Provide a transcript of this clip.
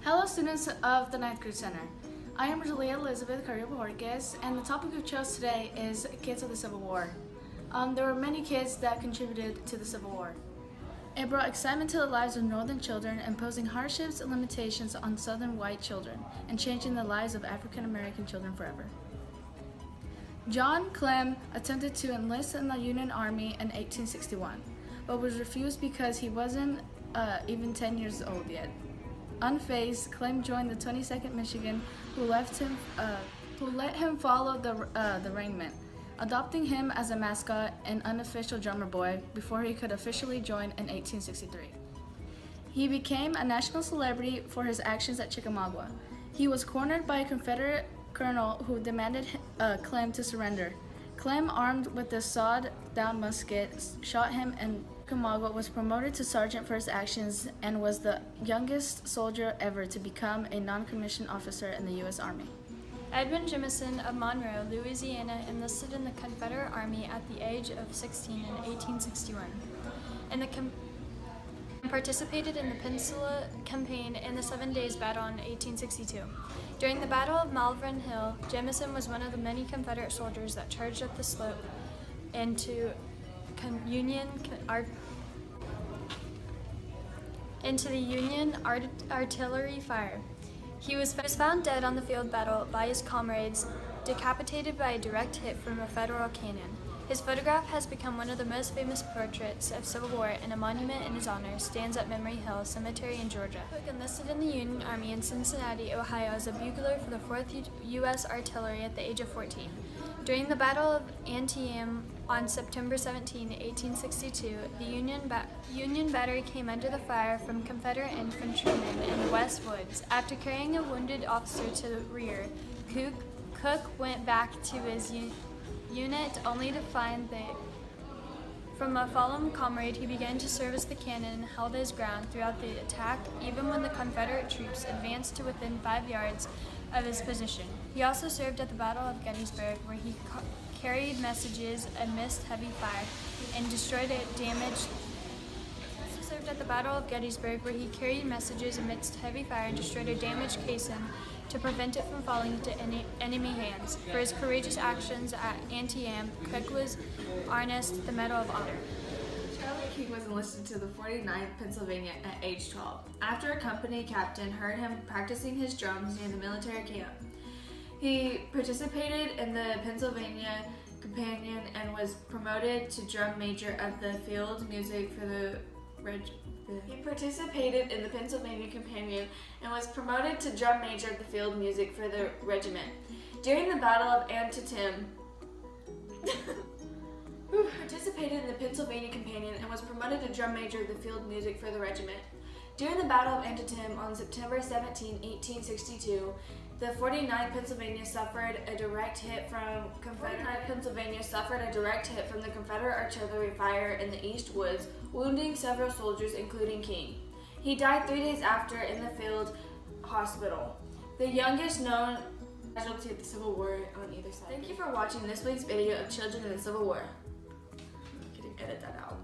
Hello students of the Ninth Grade Center. I am Rosalia Elizabeth Carrillo Borges, and the topic we chose today is Kids of the Civil War. There were many kids that contributed to the Civil War. It brought excitement to the lives of Northern children, imposing hardships and limitations on Southern white children, and changing the lives of African American children forever. John Clem attempted to enlist in the Union Army in 1861, but was refused because he wasn't even 10 years old yet. Unfazed, Clem joined the 22nd Michigan, who let him follow the regiment, adopting him as a mascot and unofficial drummer boy before he could officially join in 1863. He became a national celebrity for his actions at Chickamauga. He was cornered by a Confederate colonel who demanded Clem to surrender. Clem, armed with a sawed-down musket, shot him, and Chickamauga was promoted to sergeant for his actions and was the youngest soldier ever to become a non-commissioned officer in the U.S. Army. Edwin Jemison of Monroe, Louisiana, enlisted in the Confederate Army at the age of 16 in 1861, and participated in the Peninsula Campaign and the 7 Days Battle in 1862. During the Battle of Malvern Hill, Jemison was one of the many Confederate soldiers that charged up the slope into the Union artillery fire. He was found dead on the field battle by his comrades, decapitated by a direct hit from a Federal cannon. His photograph has become one of the most famous portraits of Civil War, and a monument in his honor stands at Memory Hill Cemetery in Georgia. Cook enlisted in the Union Army in Cincinnati, Ohio as a bugler for the 4th U.S. Artillery at the age of 14. During the Battle of Antietam on September 17, 1862, the Union battery came under the fire from Confederate infantrymen in the West Woods. After carrying a wounded officer to the rear, Cook went back to his unit only to find that from a fallen comrade he began to service the cannon and held his ground throughout the attack, even when the Confederate troops advanced to within 5 yards of his position. He also served at the Battle of Gettysburg, where he carried messages amidst heavy fire and destroyed a damaged caisson to prevent it from falling into enemy hands. For his courageous actions at Antietam, Cook was harnessed the Medal of Honor. Charlie King was enlisted to the 49th Pennsylvania at age 12, after a company captain heard him practicing his drums near the military camp. He participated in the Pennsylvania Companion and was promoted to drum major of the field music for the regiment. During the Battle of Antietam, participated in the Pennsylvania Companion and was promoted to drum major of the field music for the regiment. During the Battle of Antietam on September 17, 1862, the 49th Pennsylvania suffered a direct hit from the Confederate artillery fire in the East Woods, wounding several soldiers, including King. He died 3 days after in the field hospital, the youngest known casualty of the Civil War on either side. Thank you for watching this week's video of Children in the Civil War. Edit that out.